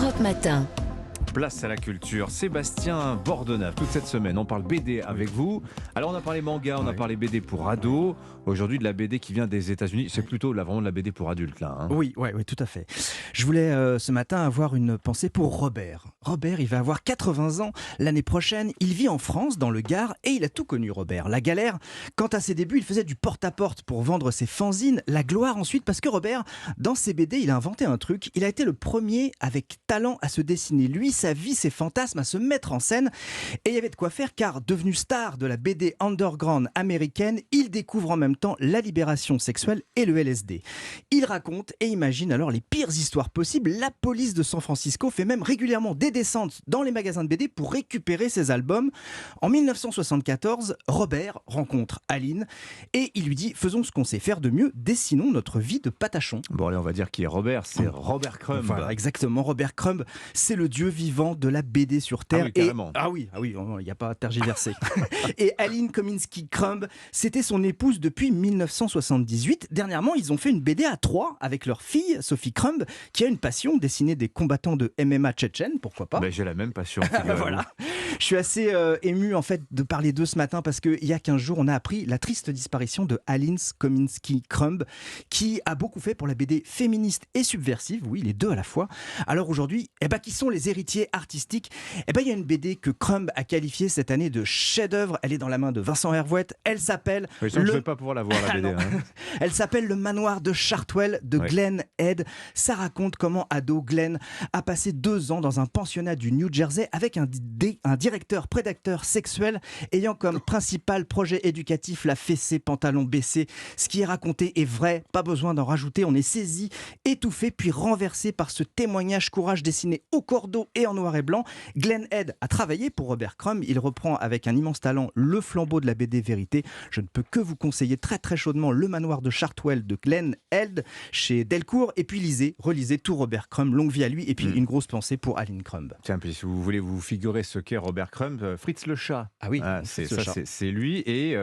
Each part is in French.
Europe Matin. Place à la culture. Sébastien Bordenave, toute cette semaine, on parle BD avec vous. Alors on a parlé manga, on a parlé BD pour ados. Aujourd'hui de la BD qui vient des États-Unis. C'est plutôt vraiment de la BD pour adultes là. Hein. Oui, tout à fait. Je voulais ce matin avoir une pensée pour Robert. Robert, il va avoir 80 ans l'année prochaine. Il vit en France, dans le Gard, et il a tout connu, Robert. La galère, quant à ses débuts, il faisait du porte-à-porte pour vendre ses fanzines. La gloire ensuite, parce que Robert, dans ses BD, il a inventé un truc. Il a été le premier avec talent à se dessiner. Lui, sa vie, ses fantasmes, à se mettre en scène. Et il y avait de quoi faire, car devenu star de la BD underground américaine, il découvre en même temps la libération sexuelle et le LSD. Il raconte et imagine alors les pires histoires possibles. La police de San Francisco fait même régulièrement des descentes dans les magasins de BD pour récupérer ses albums. En 1974, Robert rencontre Aline et il lui dit « Faisons ce qu'on sait faire de mieux, dessinons notre vie de patachon ». Bon allez, on va dire qui est Robert, c'est Robert Crumb. Voilà, exactement, Robert Crumb, c'est le dieu vivant de la BD sur Terre. Ah oui, carrément. Il n'y a pas à tergiverser. Et Aline Kominsky Crumb, c'était son épouse depuis 1978. Dernièrement, ils ont fait une BD à 3 avec leur fille, Sophie Crumb, qui a une passion, dessiner des combattants de MMA tchétchènes, pourquoi pas. J'ai la même passion. Voilà. Je suis assez ému en fait de parler d'eux ce matin parce qu'il y a 15 jours, on a appris la triste disparition de Aline Kominsky Crumb, qui a beaucoup fait pour la BD féministe et subversive, oui, les deux à la fois. Alors aujourd'hui, qui sont les héritiers artistiques? Il y a une BD que Crumb a qualifiée cette année de chef-d'œuvre. Elle est dans la main de Vincent Hervouet. Elle s'appelle... Je ne vais pas pouvoir la voir, la BD. Elle s'appelle Le Manoir de Chartwell de Glenn Head. Ça raconte comment ado Glenn a passé 2 ans dans un pensionnat du New Jersey avec un directeur prédateur sexuel ayant comme principal projet éducatif la fessée pantalon baissé. Ce qui est raconté est vrai, pas besoin d'en rajouter. On est saisi, étouffé, puis renversé par ce témoignage courage dessiné au cordeau et en noir et blanc. Glenn Head a travaillé pour Robert Crumb. Il reprend avec un immense talent le flambeau de la BD vérité. Je ne peux que vous conseiller très très chaudement Le Manoir de Chartwell de Glenn Head chez Delcourt. Et puis relisez tout Robert Crumb, longue vie à lui. Et puis une grosse pensée pour Aline Crumb. Tiens, puis si vous voulez vous figurer ce qu'est Robert Crumb, Fritz le chat. Ah oui, c'est lui. Et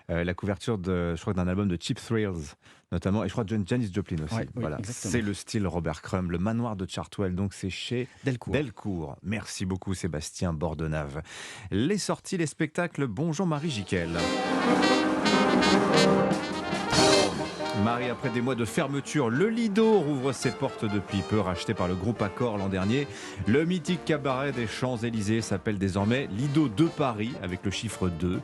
la couverture je crois d'un album de Cheap Thrills notamment, et je crois de Janis Joplin aussi. Voilà. C'est le style Robert Crumb, Le Manoir de Chartwell, donc c'est chez Delcourt. Merci beaucoup Sébastien Bordenave. Les sorties, les spectacles, bonjour Marie Jiquel. Marie, après des mois de fermeture, le Lido rouvre ses portes depuis peu, racheté par le groupe Accor l'an dernier. Le mythique cabaret des Champs-Élysées s'appelle désormais Lido de Paris, avec le chiffre 2.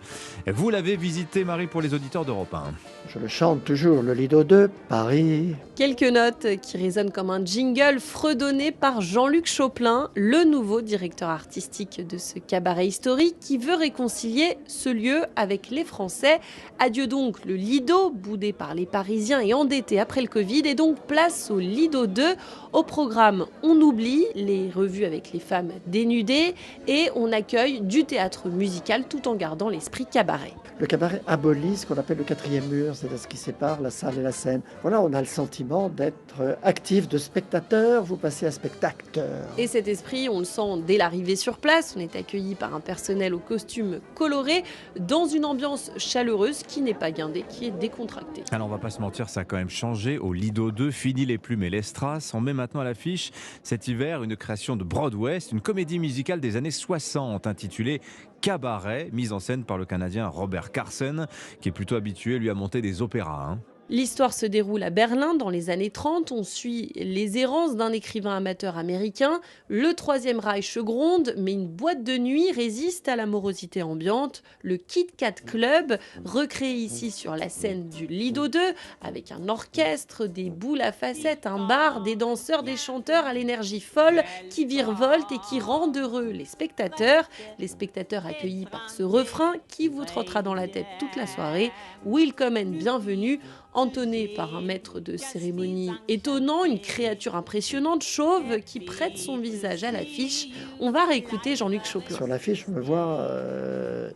Vous l'avez visité, Marie, pour les auditeurs d'Europe 1. Je le chante toujours, le Lido de Paris. Quelques notes qui résonnent comme un jingle fredonné par Jean-Luc Choplin, le nouveau directeur artistique de ce cabaret historique qui veut réconcilier ce lieu avec les Français. Adieu donc le Lido, boudé par les Parisiens et endetté après le Covid, et donc place au Lido 2. Au programme, on oublie les revues avec les femmes dénudées et on accueille du théâtre musical tout en gardant l'esprit cabaret. Le cabaret abolit ce qu'on appelle le 4e mur, c'est-à-dire ce qui sépare la salle et la scène. Voilà, on a le sentiment d'être actif de spectateur, vous passez à spectateur. Et cet esprit, on le sent dès l'arrivée sur place. On est accueilli par un personnel aux costumes colorés dans une ambiance chaleureuse qui n'est pas guindée, qui est décontractée. Alors on va pas se mentir, ça a quand même changé. Au Lido 2, fini les plumes et les strass. On met maintenant à l'affiche cet hiver une création de Broadway, une comédie musicale des années 60 intitulée Cabaret, mise en scène par le Canadien Robert Carson, qui est plutôt habitué, lui, à monter des opéras. L'histoire se déroule à Berlin dans les années 30. On suit les errances d'un écrivain amateur américain. Le Troisième Reich gronde, mais une boîte de nuit résiste à la morosité ambiante. Le Kit Kat Club, recréé ici sur la scène du Lido 2, avec un orchestre, des boules à facettes, un bar, des danseurs, des chanteurs à l'énergie folle qui virevoltent et qui rendent heureux les spectateurs. Les spectateurs accueillis par ce refrain qui vous trottera dans la tête toute la soirée. Welcome and bienvenue, entonné par un maître de cérémonie étonnant, une créature impressionnante, chauve, qui prête son visage à l'affiche. On va réécouter Jean-Luc Choplin. Sur l'affiche, on le voit,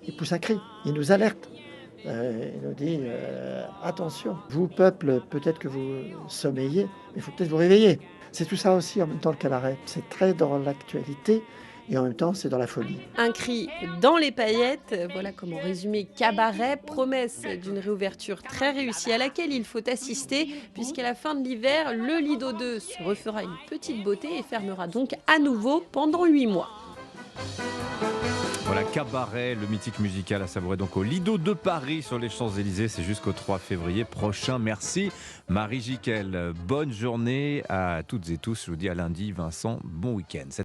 il pousse un cri, il nous alerte. Il nous dit attention, vous peuple, peut-être que vous sommeillez, mais il faut peut-être vous réveiller. C'est tout ça aussi en même temps le cabaret. C'est très dans l'actualité. et en même temps c'est dans la folie. Un cri dans les paillettes, voilà comment résumer Cabaret, promesse d'une réouverture très réussie à laquelle il faut assister, puisqu'à la fin de l'hiver, le Lido 2 se refera une petite beauté et fermera donc à nouveau pendant 8 mois. Voilà, Cabaret, le mythique musical à savourer donc au Lido de Paris sur les Champs-Élysées. C'est jusqu'au 3 février prochain. Merci Marie Jiquel. Bonne journée à toutes et tous. Je vous dis à lundi, Vincent. Bon week-end.